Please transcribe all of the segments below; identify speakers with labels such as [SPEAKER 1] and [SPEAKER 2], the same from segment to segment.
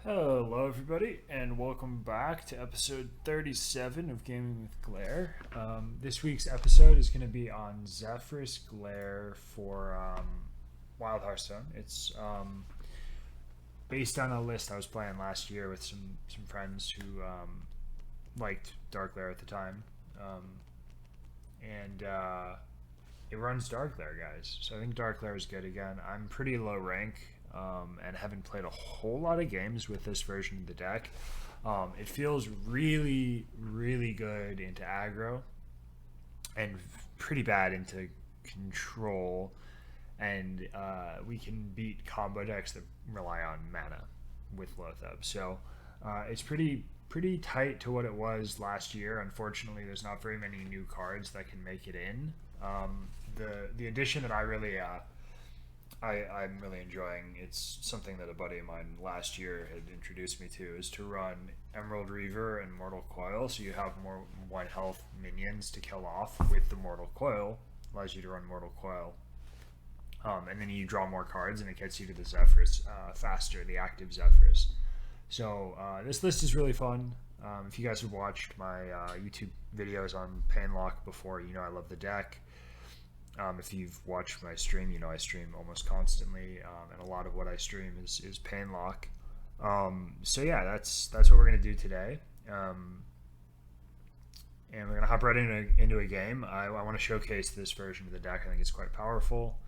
[SPEAKER 1] Hello, everybody, and welcome back to episode 37 of Gaming with Glare. This week's episode is going to be on Zephrys Glare for Wild Hearthstone. It's based on a list I was playing last year with some friends who liked Darkglare at the time. And it runs Darkglare, guys. So I think Darkglare is good again. I'm pretty low rank. And haven't played a whole lot of games with this version of the deck. It feels really, really good into aggro and pretty bad into control. And we can beat combo decks that rely on mana with Non-Zeph. So it's pretty tight to what it was last year. Unfortunately, there's not very many new cards that can make it in. The addition that I'm really enjoying. It's something that a buddy of mine last year had introduced me to, is to run Emerald Reaver and Mortal Coil, so you have more 1 health minions to kill off with the Mortal Coil. Allows you to run Mortal Coil. And then you draw more cards and it gets you to the Zephrys faster, the active Zephrys. So this list is really fun. If you guys have watched my YouTube videos on Painlock before, you know I love the deck. If you've watched my stream, you know I stream almost constantly, and a lot of what I stream is Painlock. So yeah, that's what we're gonna do today, and we're gonna hop right into a game. I want to showcase this version of the deck. I think it's quite powerful,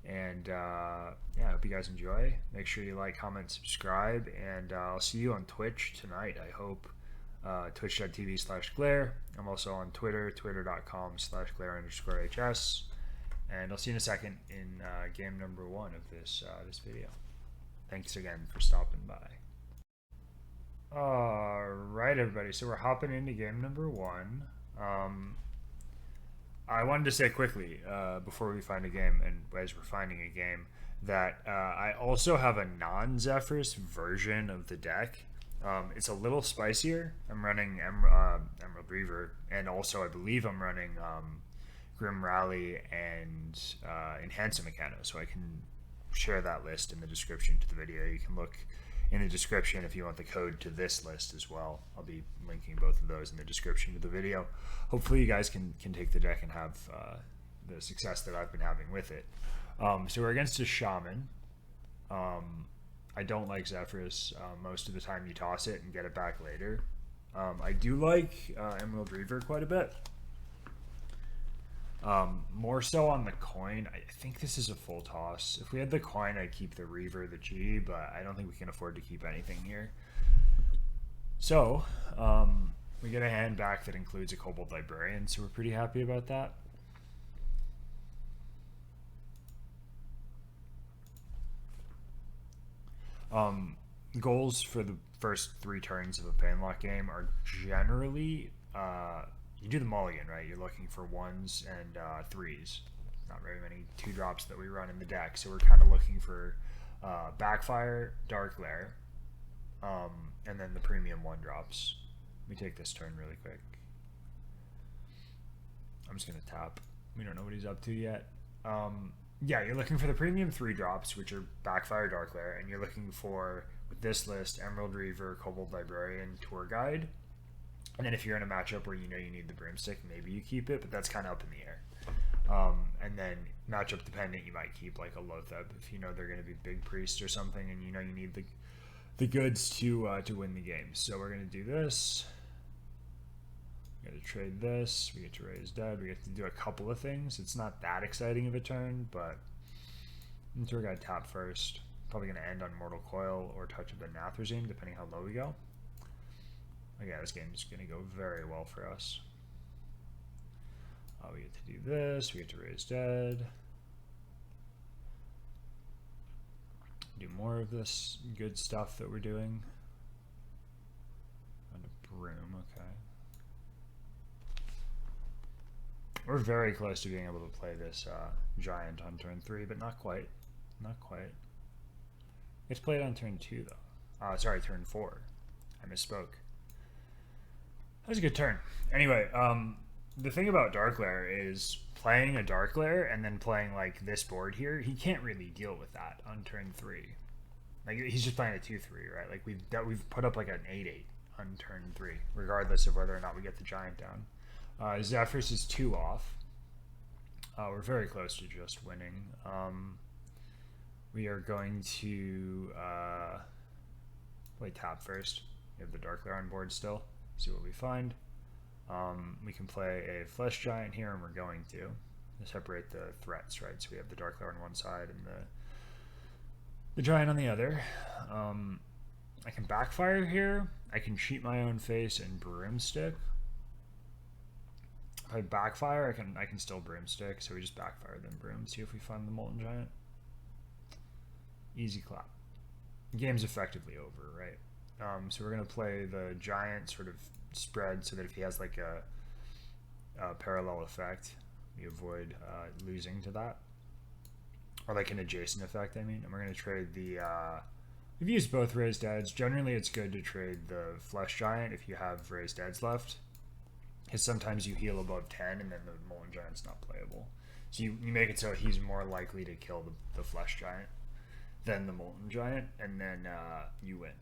[SPEAKER 1] and yeah, I hope you guys enjoy. Make sure you like, comment, subscribe, and I'll see you on Twitch tonight. I hope. Twitch.tv/glare. I'm also on Twitter, twitter.com/glare_hs. And I'll see you in a second in game number 1 of this video. Thanks again for stopping by. Alright, everybody, so we're hopping into game number 1. I wanted to say quickly, before we find a game, and as we're finding a game, that I also have a non-Zephrys version of the deck. It's a little spicier. I'm running Emerald Reaver, and also I believe I'm running Grim Rally and Enhance Mechano, so I can share that list in the description to the video. You can look in the description if you want the code to this list as well. I'll be linking both of those in the description to the video. Hopefully you guys can take the deck and have the success that I've been having with it. So we're against a Shaman. I don't like Zephrys. Most of the time you toss it and get it back later. I do like Emerald Reaver quite a bit. More so on the coin. I think this is a full toss. If we had the coin, I'd keep the Reaver, the G, but I don't think we can afford to keep anything here. So, we get a hand back that includes a Kobold Librarian, so we're pretty happy about that. Goals for the first 3 turns of a Painlock game are generally you do the mulligan, right? You're looking for 1s and 3s. Not very many 2-drops that we run in the deck, so we're kind of looking for Backfire, Darkglare, and then the premium 1-drops. Let me take this turn really quick. I'm just gonna tap. We don't know what he's up to yet. Yeah, you're looking for the premium 3-drops, which are Backfire, Darkglare, and you're looking for, with this list, Emerald Reaver, Kobold Librarian, Tour Guide. And then if you're in a matchup where you know you need the Broomstick, maybe you keep it, but that's kind of up in the air. And then matchup dependent, you might keep like a Non-Zeph if you know they're going to be Big Priest or something, and you know you need the goods to win the game. So we're going to do this. We got to trade this. We get to raise dead. We get to do a couple of things. It's not that exciting of a turn, but we're going to tap first. Probably going to end on Mortal Coil or Touch of the Nathrezim, depending how low we go. Yeah, this game is going to go very well for us. We get to do this. We get to raise dead. Do more of this good stuff that we're doing. On a broom, okay. We're very close to being able to play this giant on turn 3, but not quite. Not quite. It's played on turn 2, though. Sorry, turn 4. I misspoke. That was a good turn. Anyway, the thing about Darkglare is playing a Darkglare and then playing like this board here, he can't really deal with that on turn 3. Like he's just playing a 2-3, right? Like we've put up like an 8-8 on turn 3, regardless of whether or not we get the giant down. Zephrys is 2 off. We're very close to just winning. We are going to play tap first. We have the Darkglare on board still. See what we find. We can play a Flesh Giant here, and we're going to separate the threats, right? So we have the Darkglare on one side and the Giant on the other. I can backfire here. I can cheat my own face and Broomstick. If I backfire, I can still Broomstick, so we just backfire then Broom. See if we find the Molten Giant. Easy clap. The game's effectively over, right? So we're gonna play the Giant sort of spread so that if he has like a parallel effect, we avoid losing to that, or like an adjacent effect. I mean, and we're gonna trade the. We've used both Raised Deads. Generally, it's good to trade the Flesh Giant if you have Raised Deads left, because sometimes you heal above 10 and then the Molten Giant's not playable. So you make it so he's more likely to kill the Flesh Giant than the Molten Giant, and then you win.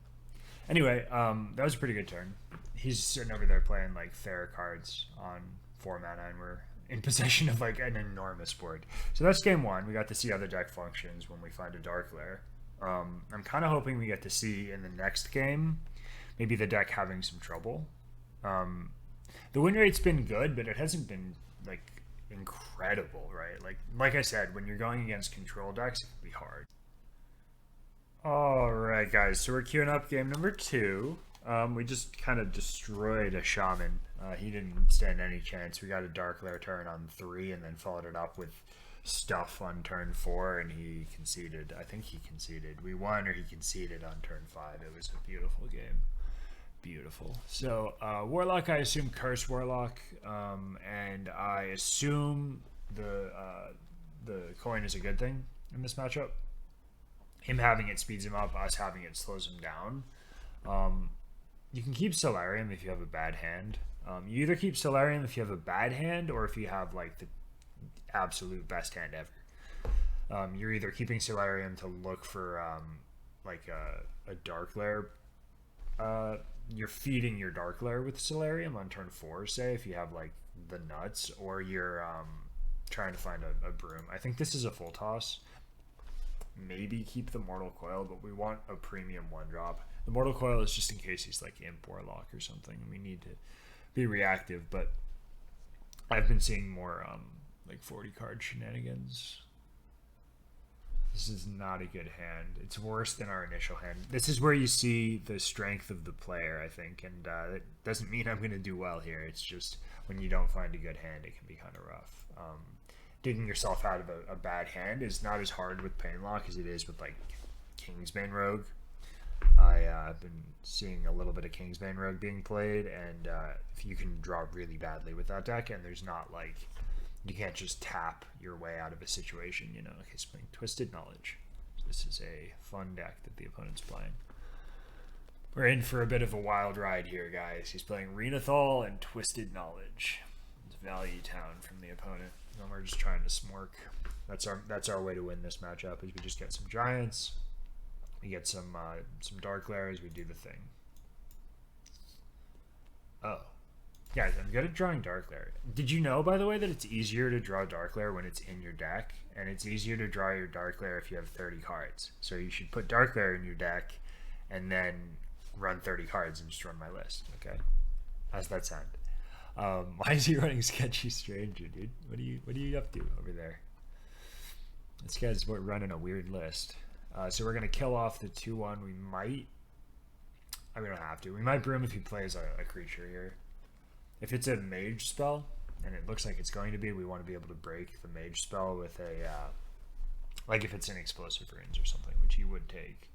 [SPEAKER 1] Anyway, that was a pretty good turn. He's sitting over there playing like fair cards on 4 mana, and we're in possession of like an enormous board. So that's game 1. We got to see how the deck functions when we find a Darkglare. I'm kind of hoping we get to see in the next game maybe the deck having some trouble. The win rate's been good, but it hasn't been like incredible, right? Like I said, when you're going against control decks, it can be hard. Alright guys, so we're queuing up game number 2. We just kind of destroyed a Shaman. He didn't stand any chance. We got a Darkglare turn on 3 and then followed it up with stuff on turn 4, and he conceded. I think he conceded. We won, or he conceded on turn 5. It was a beautiful game. Beautiful. So Warlock, I assume Curse Warlock, and I assume the coin is a good thing in this matchup. Him having it speeds him up, us having it slows him down. You can keep Solarium if you have a bad hand. You either keep Solarium if you have a bad hand, or if you have like the absolute best hand ever. You're either keeping Solarium to look for like a Darkglare. You're feeding your Darkglare with Solarium on turn 4, say, if you have like the nuts, or you're trying to find a Broom. I think this is a full toss. Maybe keep the Mortal Coil, but we want a premium 1-drop. The Mortal Coil is just in case he's like Imp Warlock or something. We need to be reactive, but I've been seeing more like 40 card shenanigans. This is not a good hand. It's worse than our initial hand. This is where you see the strength of the player, I think, and it doesn't mean I'm going to do well here. It's just when you don't find a good hand, it can be kind of rough. Digging yourself out of a bad hand is not as hard with Painlock as it is with like Kingsbane Rogue. I've been seeing a little bit of Kingsbane Rogue being played, and if you can draw really badly with that deck, and there's not like, you can't just tap your way out of a situation, you know. Okay, he's playing Twisted Knowledge. This is a fun deck that the opponent's playing. We're in for a bit of a wild ride here, guys. He's playing Renathal and Twisted Knowledge. It's Value Town from the opponent. And we're just trying to smork. That's our way to win this matchup, is we just get some Giants. We get some Darkglares, we do the thing. Oh. Guys, I'm good at drawing Darkglare. Did you know, by the way, that it's easier to draw Darkglare when it's in your deck? And it's easier to draw your Darkglare if you have 30 cards. So you should put Darkglare in your deck and then run 30 cards and just run my list, okay? How's that sound? Why is he running Sketchy Stranger, dude? What are you up to over there? This guy's running a weird list. So we're going to kill off the 2-1. We might... we don't have to. We might Broom if he plays a creature here. If it's a mage spell, and it looks like it's going to be, we want to be able to break the mage spell with a, like if it's an explosive range or something, which you would take.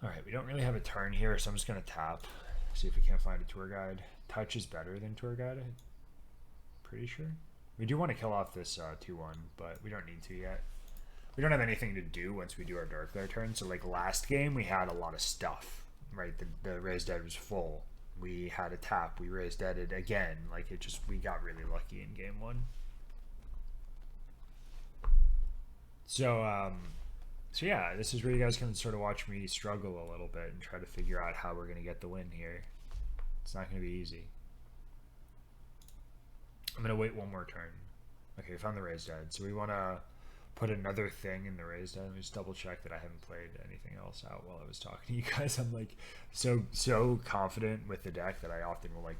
[SPEAKER 1] Alright, we don't really have a turn here, so I'm just going to tap, see if we can't find a tour guide. Touch is better than tour guide, I'm pretty sure. We do want to kill off this 2-1, but we don't need to yet. We don't have anything to do once we do our Darkglare turn, so like last game, we had a lot of stuff, right? The Raised Dead was full. We had a tap, we Raised Deaded again, like it just, we got really lucky in game 1. So, So yeah, this is where you guys can sort of watch me struggle a little bit and try to figure out how we're going to get the win here. It's not going to be easy. I'm going to wait one more turn. Okay, we found the raised dead. So we want to put another thing in the raised dead. Let me just double check that I haven't played anything else out while I was talking to you guys. I'm like so confident with the deck that I often will like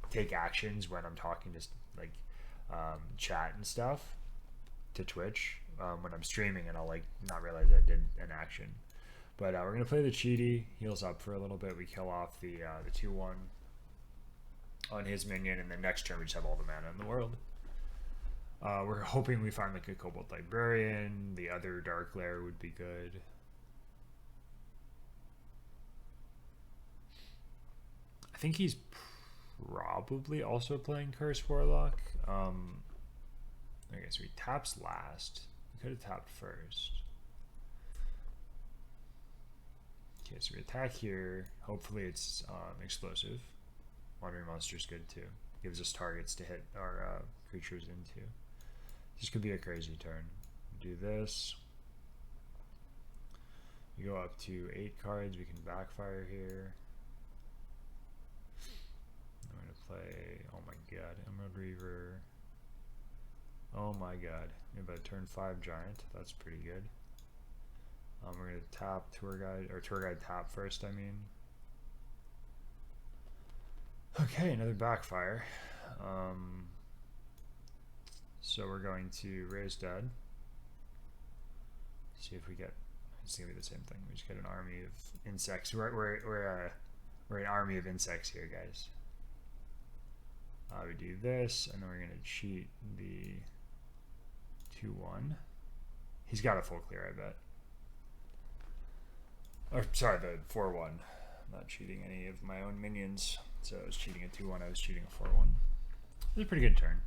[SPEAKER 1] take actions when I'm talking to like chat and stuff to Twitch when I'm streaming, and I'll like not realize I did an action. But we're gonna play the Cheaty, heals up for a little bit. We kill off the 2/1 on his minion, and then next turn we just have all the mana in the world. We're hoping we find like a Kobold Librarian. The other Darkglare would be good. I think he's probably also playing Curse Warlock. Okay, so he taps last. We could have tapped first. Okay, so we attack here. Hopefully it's explosive. Wandering Monster's good too. Gives us targets to hit our creatures into. This could be a crazy turn. Do this. We go up to 8 cards. We can backfire here. I'm going to play, oh my god, Emerald Reaver. Oh my god. We have a turn 5 giant. That's pretty good. We're going to tap Tour Guide, or Tour Guide tap first, I mean. Okay, another backfire. So we're going to raise dead. See if we get, it's going to be the same thing. We just get an army of insects. We're an army of insects here, guys. We do this, and then we're going to cheat the 2/1. He's got a full clear, I bet. Or, sorry, the 4/1. I'm not cheating any of my own minions. So I was cheating a 2/1, I was cheating a 4/1. It was a pretty good turn.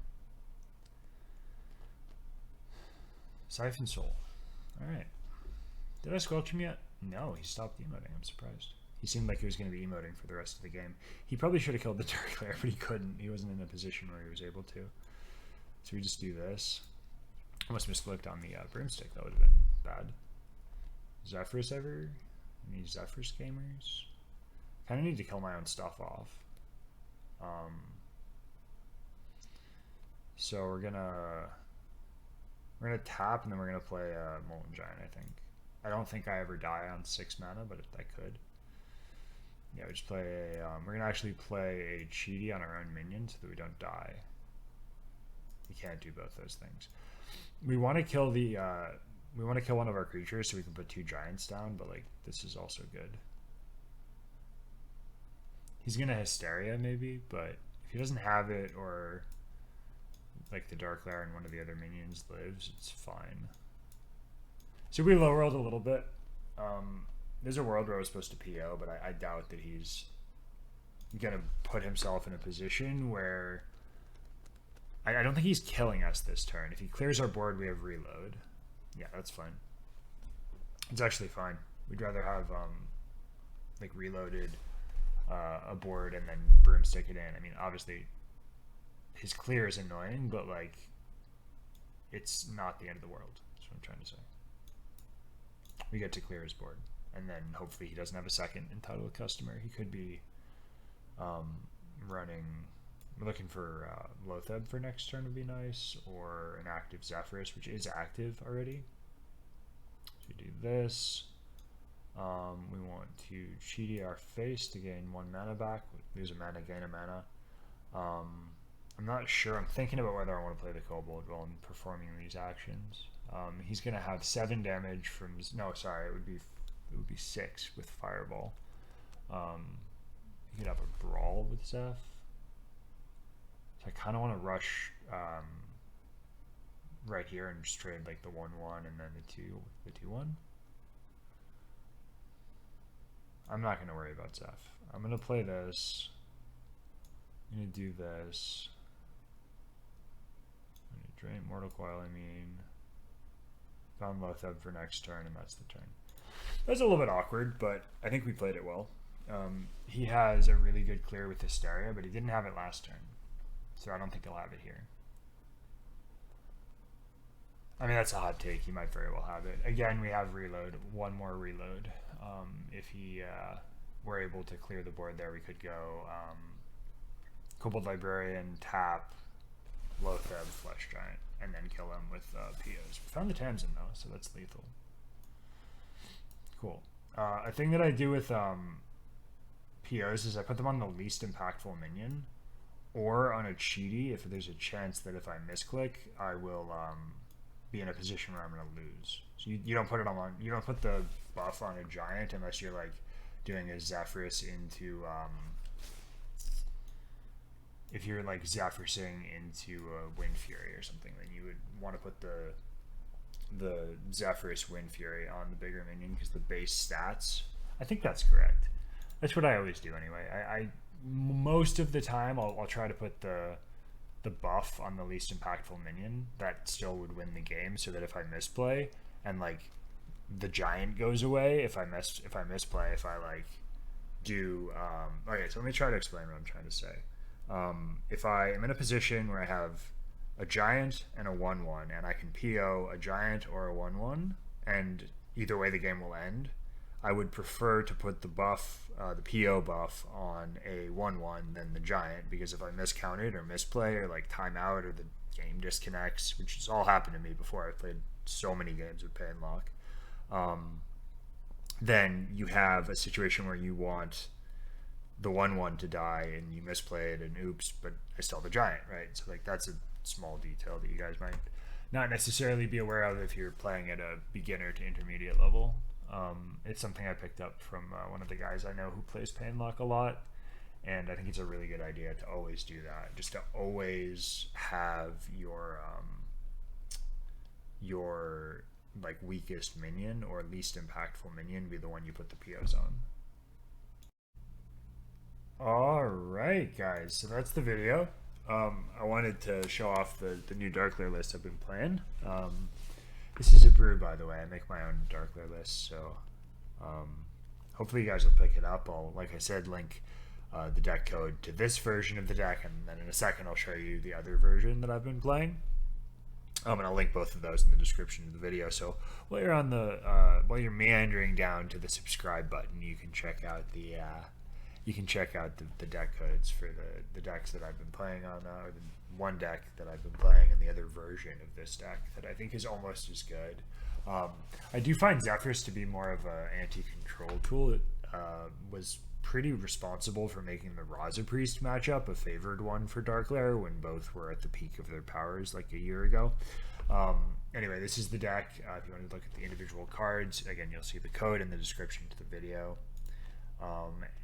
[SPEAKER 1] Siphon Soul. Alright. Did I squelch him yet? No, he stopped emoting. I'm surprised. He seemed like he was going to be emoting for the rest of the game. He probably should have killed the Darkglare, but he couldn't. He wasn't in a position where he was able to. So we just do this. Almost misclicked on the broomstick. That would have been bad. Zephrys ever? Any Zephrys gamers? Kind of need to kill my own stuff off. So we're gonna tap, and then we're gonna play a Molten Giant, I think. I don't think I ever die on 6 mana, but if I could. Yeah, we just play a, we're gonna actually play a Cheaty on our own minion so that we don't die. We can't do both those things. We want to kill the, we want to kill one of our creatures so we can put 2 giants down, but like, this is also good. He's gonna Hysteria maybe, but if he doesn't have it, or like the Darkglare and one of the other minions lives, it's fine. So we low rolled a little bit. There's a world where I was supposed to PO, but I doubt that he's gonna put himself in a position where I don't think he's killing us this turn. If he clears our board, we have reload. Yeah, that's fine. It's actually fine. We'd rather have like reloaded a board and then broomstick it in. I mean, obviously his clear is annoying, but like it's not the end of the world. That's what I'm trying to say. We get to clear his board, and then hopefully he doesn't have a second entitled customer. He could be running. We're looking for Lotheb for next turn would be nice, or an active Zephrys, which is active already. So we do this. We want to Cheaty our face to gain 1 mana back. Lose a mana, gain a mana. I'm not sure. I'm thinking about whether I want to play the Kobold while I'm performing these actions. He's going to have 7 damage from. No, sorry, it would be 6 with Fireball. You could have a Brawl with Zeph. So I kind of want to rush right here and just trade like the 1/1 and then the 2/1. I'm not going to worry about Zeph. I'm going to play this. I'm going to do this. I'm going to drain Mortal Coil, I mean. Found Lotheb for next turn, and that's the turn. That's a little bit awkward, but I think we played it well. He has a really good clear with Hysteria, but he didn't have it last turn. So I don't think he'll have it here. I mean, that's a hot take. He might very well have it. Again, we have reload. One more reload. If he were able to clear the board there, we could go Kobold Librarian, tap, Lotheb, Flesh Giant, and then kill him with POs. We found the Tamsin though, so that's lethal. Cool. A thing that I do with POs is I put them on the least impactful minion, or on a cheaty if there's a chance that if I misclick, I will be in a position where I'm going to lose. So you don't put it on, you don't put the buff on a giant unless you're like doing a Zephrys into if you're like Zephrysing into a Wind Fury or something, then you would want to put the Zephrys Wind Fury on the bigger minion because the base stats. I think that's correct. That's what I always do anyway. I most of the time I'll try to put the buff on the least impactful minion that still would win the game, so that if I misplay and like the giant goes away, if I misplay, if I like do okay, so let me try to explain what I'm trying to say. If I am in a position where I have a giant and a 1/1 and I can PO a giant or a 1/1 and either way the game will end, I would prefer to put the buff, the PO buff, on a 1/1 than the giant, because if I miscount it or misplay or like timeout or the game disconnects, which has all happened to me before, I've played so many games with Painlock, then you have a situation where you want the 1/1 to die and you misplay it and oops, but I still have the giant, right? So like that's a small detail that you guys might not necessarily be aware of if you're playing at a beginner to intermediate level. It's something I picked up from one of the guys I know who plays Painlock a lot, and I think it's a really good idea to always do that, just to always have your like weakest minion or least impactful minion be the one you put the POs on. Alright guys, so that's the video. I wanted to show off the new Darkglare list I've been playing. This is a brew, by the way. I make my own Darkglare list, so hopefully you guys will pick it up. I'll, like I said, link the deck code to this version of the deck, and then in a second I'll show you the other version that I've been playing. And I'll link both of those in the description of the video. So while you're on the while you're meandering down to the subscribe button, you can check out the deck codes for the decks that I've been playing on, or the one deck that I've been playing and the other version of this deck that I think is almost as good. I do find Zephrys to be more of an anti-control tool. It was pretty responsible for making the Raza Priest matchup a favored one for Darkglare when both were at the peak of their powers like a year ago. Anyway, this is the deck. If you want to look at the individual cards, again, you'll see the code in the description to the video.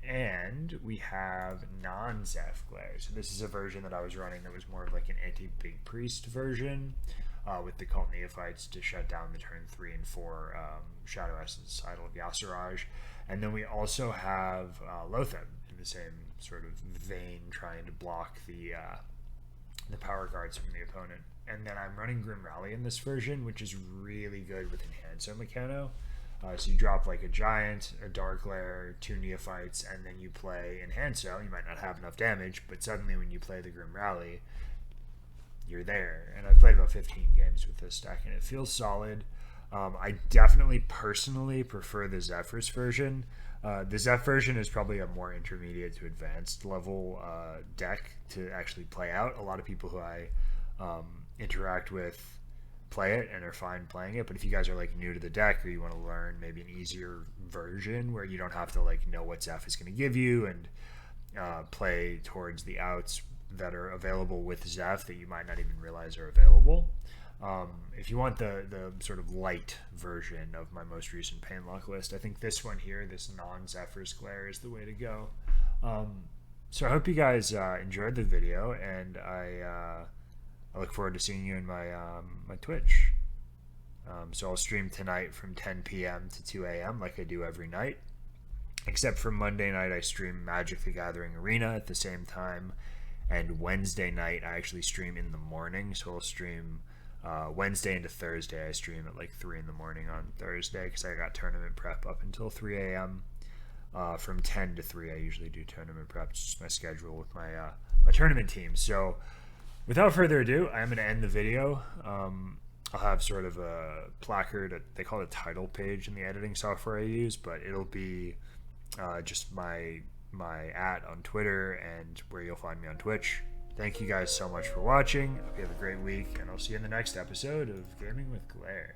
[SPEAKER 1] And we have Non-Zeph Glare. So this is a version that I was running that was more of like an anti-Big Priest version, with the Cult Neophytes to shut down the turn 3 and 4 Shadow Essence Idol of Yasiraj. And then we also have Lotheb in the same sort of vein, trying to block the power cards from the opponent. And then I'm running Grim Rally in this version, which is really good with Enhancer Mechano. So you drop like a giant, a Darkglare, 2 Neophytes, and then you play Enhancer. You might not have enough damage, but suddenly when you play the Grim Rally, you're there. And I've played about 15 games with this deck, and it feels solid. I definitely personally prefer the Zephrys version. The Zeph version is probably a more intermediate to advanced level deck to actually play out. A lot of people who I interact with play it and are fine playing it, but if you guys are like new to the deck, or you want to learn maybe an easier version where you don't have to like know what Zeph is going to give you and play towards the outs that are available with Zeph that you might not even realize are available, if you want the sort of light version of my most recent Painlock list, I think this one here, this non-Zephrys Glare, is the way to go. So I hope you guys enjoyed the video, and I look forward to seeing you in my my Twitch. So I'll stream tonight from 10 p.m. to 2 a.m. like I do every night, except for Monday night I stream Magic the Gathering Arena at the same time, and Wednesday night I actually stream in the morning. So I'll stream Wednesday into Thursday. I stream at like 3 in the morning on Thursday because I got tournament prep up until 3 a.m. From 10 to 3 I usually do tournament prep. It's just my schedule with my my tournament team. So without further ado, I'm going to end the video. I'll have sort of a placard. They call it a title page in the editing software I use, but it'll be just my on Twitter and where you'll find me on Twitch. Thank you guys so much for watching. Hope you have a great week, and I'll see you in the next episode of Gaming with Glare.